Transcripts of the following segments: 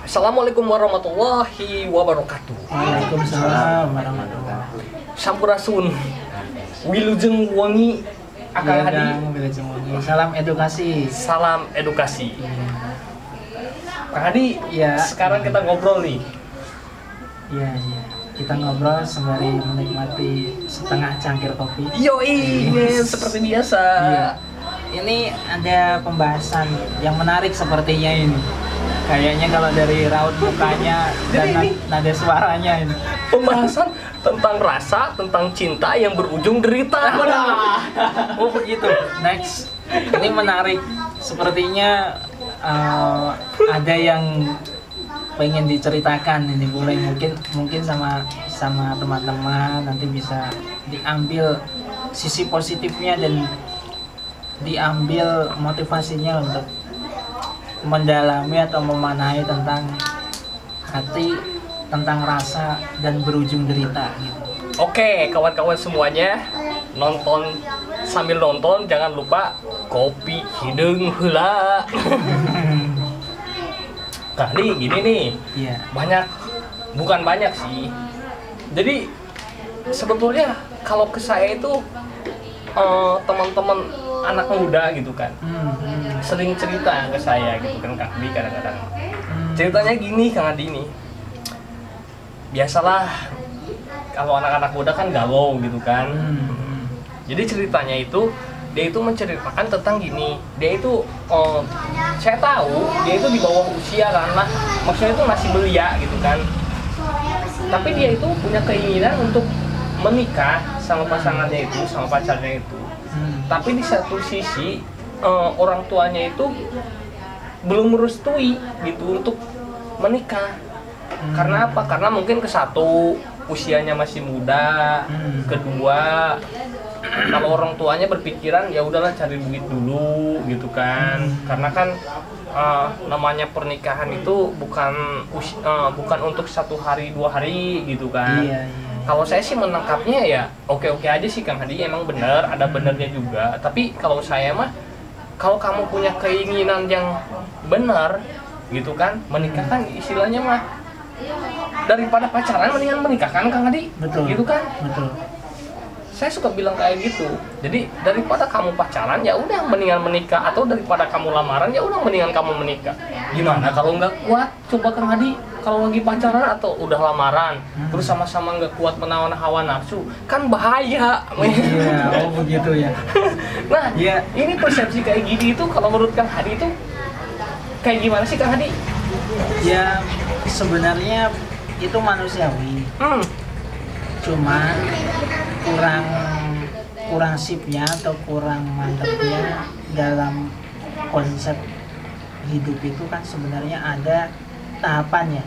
Assalamualaikum warahmatullahi wabarakatuh. Waalaikumsalam warahmatullahi wabarakatuh. Sampurasun. Wilujeng wangi Akang Hadi. Wilujeng wangi. Salam edukasi. Salam edukasi. Kang Hadi, Ya. sekarang kita ngobrol nih. Iya. Kita ngobrol sembari menikmati setengah cangkir kopi. Yoi, seperti biasa. Iya. Ini ada pembahasan yang menarik sepertinya ini. Kayaknya kalau dari raut mukanya dan nada suaranya ini. Pembahasan tentang rasa, tentang cinta yang berujung derita. Oh begitu. Next. Ini menarik. Sepertinya ada yang pengen diceritakan ini, boleh mungkin sama teman-teman nanti bisa diambil sisi positifnya dan diambil motivasinya untuk mendalami atau memanai tentang hati, tentang rasa dan berujung derita gitu. Oke, kawan-kawan semuanya, sambil nonton jangan lupa kopi hidung heula. Kali gini nih, Iya. bukan banyak sih. Jadi sebetulnya kalau ke saya itu teman-teman anak muda gitu kan, sering cerita ke saya gitu kan, Kak Adi kadang-kadang. Ceritanya gini, Kang Adi nih, biasalah kalau anak-anak muda kan galau gitu kan. Jadi ceritanya itu dia itu menceritakan tentang gini, dia itu saya tahu dia itu di bawah usia karena maksudnya itu masih belia gitu kan, tapi dia itu punya keinginan untuk menikah sama pasangannya itu, sama pacarnya itu. Tapi di satu sisi orang tuanya itu belum merestui gitu untuk menikah. Karena apa? Karena mungkin ke satu usianya masih muda, kedua kalau orang tuanya berpikiran ya udahlah cari duit dulu gitu kan. Karena kan namanya pernikahan itu bukan untuk 1 hari 2 hari gitu kan. Iya. Kalau saya sih menangkapnya ya oke-oke aja sih Kang Hadi, emang benar, ada benernya juga. Tapi kalau saya mah, kalau kamu punya keinginan yang benar gitu kan, menikah kan istilahnya mah daripada pacaran mendingan menikah kan Kang Hadi. Betul. Gitu kan? Betul. Saya suka bilang kayak gitu. Jadi daripada kamu pacaran ya udah mendingan menikah, atau daripada kamu lamaran ya udah mendingan kamu menikah. Gimana kalau nggak kuat? Coba Kang Hadi, kalau lagi pacaran atau udah lamaran terus sama-sama nggak kuat menawan hawa nafsu, kan bahaya. Iya, begitu ya. Nah, Iya. ini persepsi kayak gini itu kalau menurut Kang Hadi itu kayak gimana sih Kang Hadi? Ya sebenarnya itu manusiawi. Cuman kurang sipnya atau kurang mantapnya dalam konsep hidup itu kan sebenarnya ada tahapannya.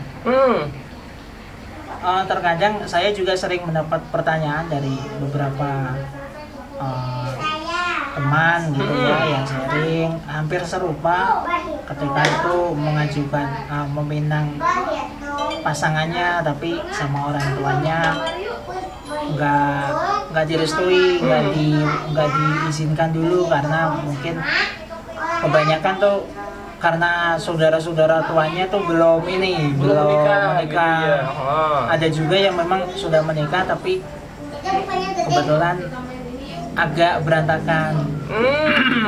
Terkadang saya juga sering mendapat pertanyaan dari beberapa teman gitu ya yang sharing hampir serupa ketika itu mengajukan meminang pasangannya tapi sama orang tuanya nggak direstui, nggak diizinkan dulu karena mungkin kebanyakan tuh karena saudara-saudara tuanya tuh belum menikah. Gitu ya. Ada juga yang memang sudah menikah tapi kebetulan agak berantakan.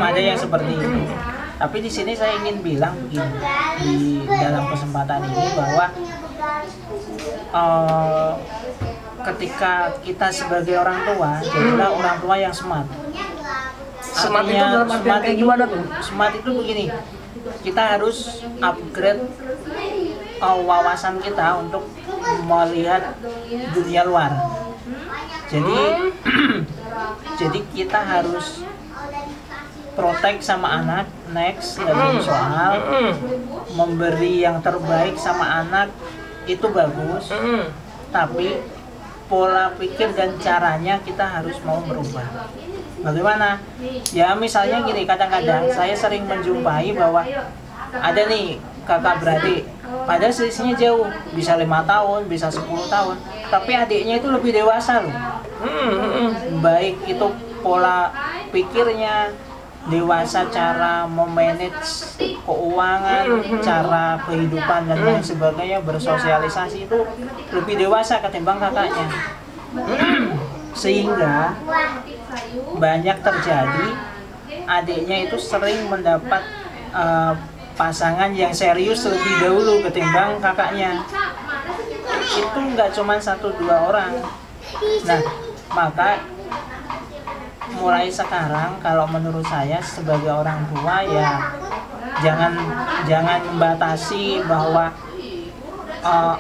Ada yang seperti itu. Tapi di sini saya ingin bilang begini, di dalam kesempatan ini bahwa ketika kita sebagai orang tua, jadilah orang tua yang smart. Smart itu dalam artian kayak gimana tuh? Smart itu begini, kita harus upgrade wawasan kita untuk melihat dunia luar. Jadi kita harus protect sama anak, next dari soal memberi yang terbaik sama anak itu bagus, tapi pola pikir dan caranya kita harus mau merubah. Bagaimana? Ya misalnya gini, kadang-kadang saya sering menjumpai bahwa ada nih kakak beradik, padahal selisihnya jauh, bisa 5 tahun, bisa 10 tahun, tapi adiknya itu lebih dewasa loh. Baik itu pola pikirnya, dewasa cara memanage keuangan, cara kehidupan dan lain sebagainya, bersosialisasi itu lebih dewasa ketimbang kakaknya. Sehingga banyak terjadi adiknya itu sering mendapat pasangan yang serius lebih dahulu ketimbang kakaknya. Itu nggak cuma 1-2 orang. Nah, maka mulai sekarang kalau menurut saya sebagai orang tua ya jangan membatasi bahwa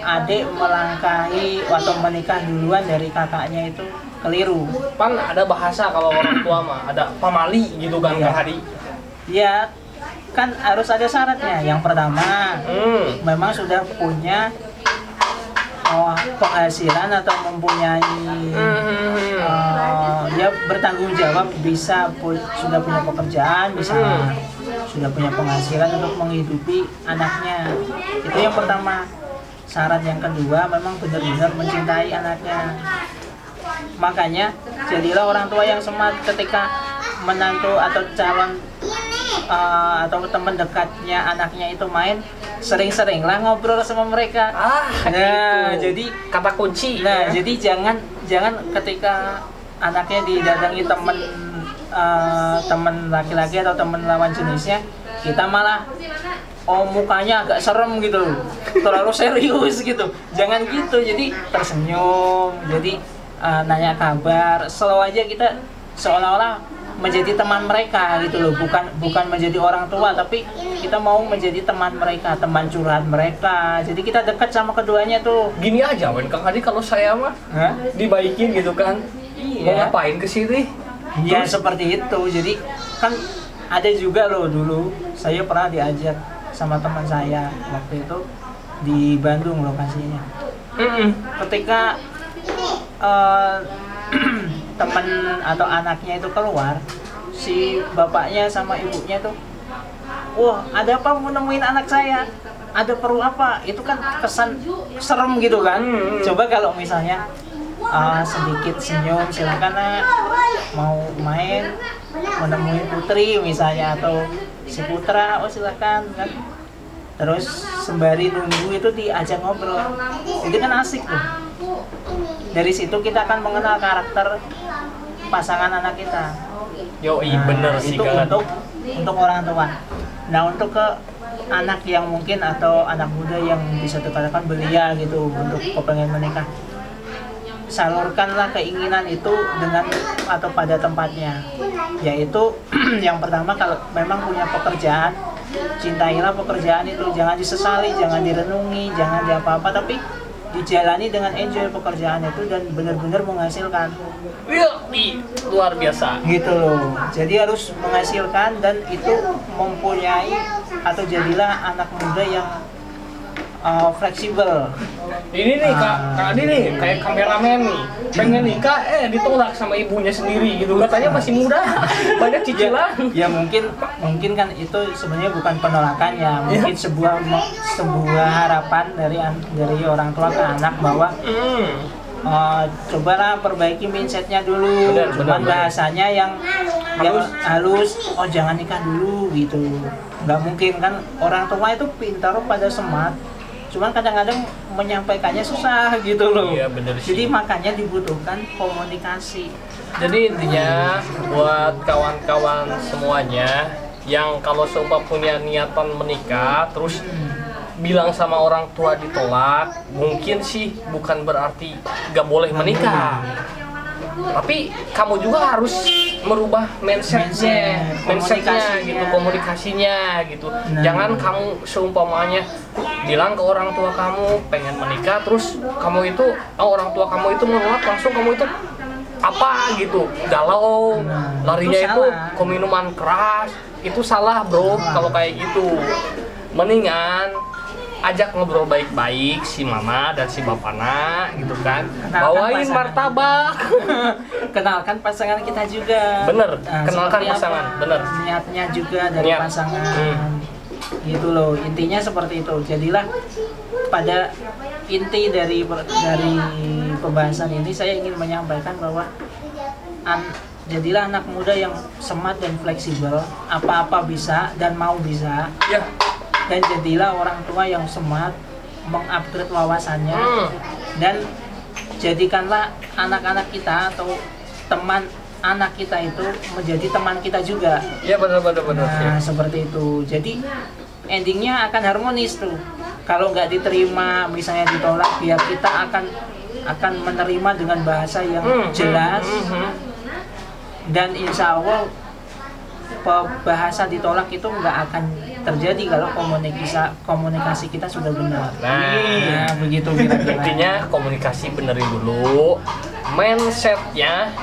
adik melangkahi atau menikah duluan dari kakaknya, itu keliru. Pan ada bahasa kalau orang tua mah ada pamali gitu kan, Kak Hadi. Ya kan harus ada syaratnya. Yang pertama memang sudah punya penghasilan atau mempunyai dia bertanggung jawab, sudah punya pekerjaan, sudah punya penghasilan untuk menghidupi anaknya. Itu yang pertama. Syarat yang kedua memang benar-benar mencintai anaknya. Makanya jadilah orang tua yang smart ketika menantu atau calon atau teman dekatnya anaknya itu main, sering-seringlah ngobrol sama mereka. Nah, itu jadi kata kunci. Nah, jadi jangan ketika anaknya didatangi teman laki-laki atau teman lawan jenisnya, kita malah mukanya agak serem gitu, terlalu serius gitu. Jangan gitu. Jadi tersenyum, jadi nanya kabar, selalu aja kita seolah-olah menjadi teman mereka gitu loh, bukan menjadi orang tua, tapi kita mau menjadi teman mereka, teman curhat mereka. Jadi kita dekat sama keduanya tuh. Gini aja, Kang Hadi, kalau saya mah dibaikin gitu kan, mau ngapain ke sini? Ya seperti itu. Jadi kan ada juga loh, dulu saya pernah diajak sama teman saya waktu itu di Bandung lokasinya. Ketika teman atau anaknya itu keluar, si bapaknya sama ibunya tuh, wah ada apa mau nemuin anak saya? Ada perlu apa? Itu kan kesan serem gitu kan. Coba kalau misalnya sedikit senyum, silakan nak, mau main, menemui putri misalnya, atau si putra, silakan kan. Terus sembari nunggu itu diajak ngobrol, itu kan asik tuh. Dari situ kita akan mengenal karakter pasangan anak kita. Bener sih itu kan. Untuk orang tua. Nah, untuk ke anak yang mungkin atau anak muda yang bisa dikatakan belia gitu, untuk kepengen menikah, salurkanlah keinginan itu dengan atau pada tempatnya. Yaitu yang pertama, kalau memang punya pekerjaan, cintailah pekerjaan itu, jangan disesali, jangan direnungi, jangan diapa-apa, tapi dijalani dengan enjoy pekerjaan itu dan benar-benar menghasilkan. Luar biasa. Gitu loh. Jadi harus menghasilkan dan itu mempunyai atau jadilah anak muda yang fleksibel. Ini nih Kak Adi nih, kayak kameramen nih, pengen nikah ditolak sama ibunya sendiri gitu, katanya masih muda, banyak cicilan. Ya mungkin kan itu sebenarnya bukan penolakan ya, mungkin sebuah harapan dari orang tua ke anak bahwa cobalah perbaiki mindsetnya dulu. Cuman bahasanya yang halus, jangan nikah dulu gitu. Nggak mungkin kan, orang tua itu pintar pada smart, cuman kadang-kadang menyampaikannya susah gitu loh. Iya, bener sih. Jadi makanya dibutuhkan komunikasi. Jadi intinya buat kawan-kawan semuanya yang kalau seumpama punya niatan menikah terus bilang sama orang tua ditolak, mungkin sih bukan berarti gak boleh menikah, tapi kamu juga harus merubah mindsetnya gitu, komunikasinya gitu. Jangan kamu seumpamanya bilang ke orang tua kamu pengen menikah, terus kamu itu orang tua kamu itu menolak, langsung kamu itu apa gitu, galau, larinya itu ke minuman keras. Itu salah bro, kalau kayak gitu. Mendingan ajak ngobrol baik-baik si mama dan si bapaknya gitu kan, bawain martabak. Kenalkan pasangan kita juga. Bener, kenalkan pasangan, bener. Niatnya juga dari pasangan. Gitu loh, intinya seperti itu. Jadilah pada inti dari pembahasan ini saya ingin menyampaikan bahwa jadilah anak muda yang smart dan fleksibel, apa-apa bisa dan mau bisa. Ya. Dan jadilah orang tua yang smart, mengupgrade wawasannya, dan jadikanlah anak-anak kita atau teman anak kita itu menjadi teman kita juga. Ya, benar. Nah, seperti itu. Jadi endingnya akan harmonis tuh. Kalau nggak diterima, misalnya ditolak, biar kita akan menerima dengan bahasa yang jelas. Dan insya Allah bahasa ditolak itu nggak akan terjadi kalau komunikasi kita sudah benar. Nah, begitu kira-kira. Intinya komunikasi benerin dulu, mindsetnya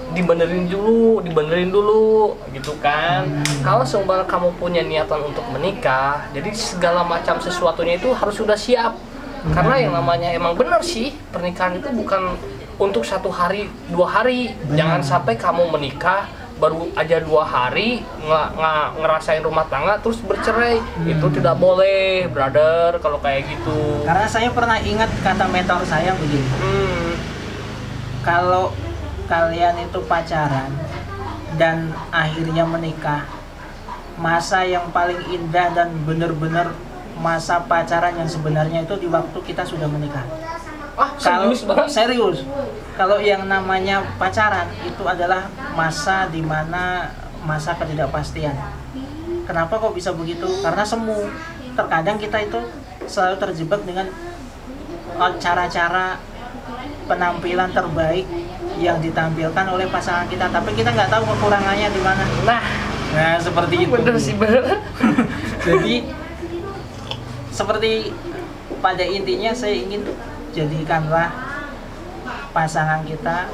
dibenerin dulu gitu kan. Kalau seumpama kamu punya niatan untuk menikah, jadi segala macam sesuatunya itu harus sudah siap. Karena yang namanya emang benar sih, pernikahan itu bukan untuk 1 hari 2 hari. Jangan sampai kamu menikah baru aja 2 hari ngerasain rumah tangga terus bercerai. Itu tidak boleh, brother, kalau kayak gitu. Karena saya pernah ingat kata mentor saya begini. Kalau kalian itu pacaran dan akhirnya menikah, masa yang paling indah dan benar-benar masa pacaran yang sebenarnya itu di waktu kita sudah menikah. Serius banget? Serius. Kalau yang namanya pacaran itu adalah masa dimana masa ketidakpastian. Kenapa kok bisa begitu? Karena semu. Terkadang kita itu selalu terjebak dengan cara-cara penampilan terbaik yang ditampilkan oleh pasangan kita, tapi kita nggak tahu kekurangannya di mana. Nah, seperti itu. Bener sih, bener. Jadi seperti pada intinya saya ingin jadikanlah pasangan kita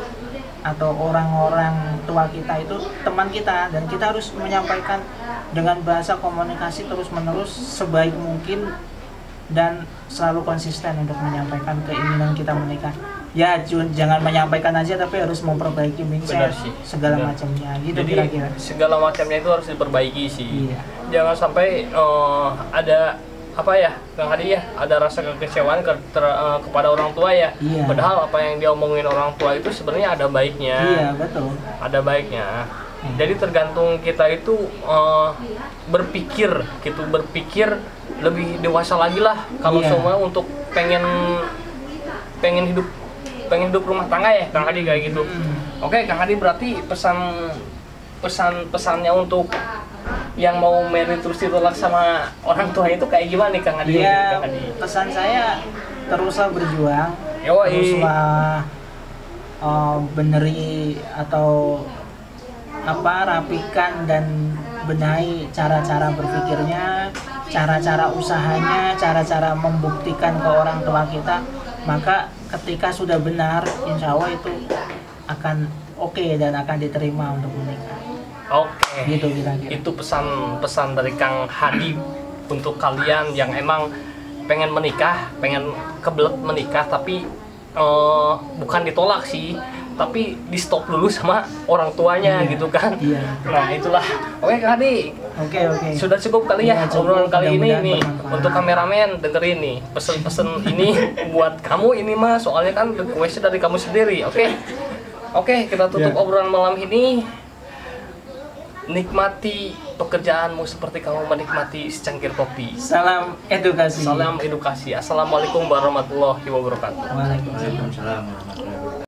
atau orang-orang tua kita itu teman kita, dan kita harus menyampaikan dengan bahasa komunikasi terus-menerus sebaik mungkin dan selalu konsisten untuk menyampaikan keinginan kita menikah. Ya, jangan menyampaikan aja tapi harus memperbaiki mindset segala macamnya gitu. Jadi kira-kira segala macamnya itu harus diperbaiki sih. Iya. Jangan sampai ada apa ya, Kang Hadi ya, ada rasa kekecewaan kepada orang tua ya. Iya. Padahal apa yang dia omongin orang tua itu sebenarnya ada baiknya. Iya, betul. Ada baiknya. Jadi tergantung kita itu berpikir lebih dewasa lagi lah kalau semua untuk pengen hidup rumah tangga ya, Kang Hadi, kayak gitu. Oke, Kang Hadi, berarti pesannya untuk yang mau married terus ditolak sama orang tua itu kayak gimana nih, Kang Hadi? Iya, pesan saya teruslah berjuang, Yoi. teruslah beneri atau rapikan dan benahi cara-cara berpikirnya, cara-cara usahanya, cara-cara membuktikan ke orang tua kita. Maka ketika sudah benar, insya Allah itu akan oke dan akan diterima untuk menikah. Oke. Gitu kira-kira. Itu pesan dari Kang Hadi untuk kalian yang emang pengen menikah, pengen kebelet menikah tapi bukan ditolak sih, tapi di stop dulu sama orang tuanya gitu kan. Iya. Nah, itulah. Oke, Kang Hadi. Oke. Sudah cukup kali ya obrolan kali ini nih. Bermanfaat. Untuk kameramen dengerin nih, pesen-pesen ini buat kamu ini mah, soalnya kan request dari kamu sendiri. Oke, kita tutup obrolan malam ini. Nikmati pekerjaanmu seperti kamu menikmati secangkir kopi. Salam edukasi. Salam edukasi. Assalamualaikum warahmatullahi wabarakatuh. Waalaikumsalam. Waalaikumsalam warahmatullahi wabarakatuh.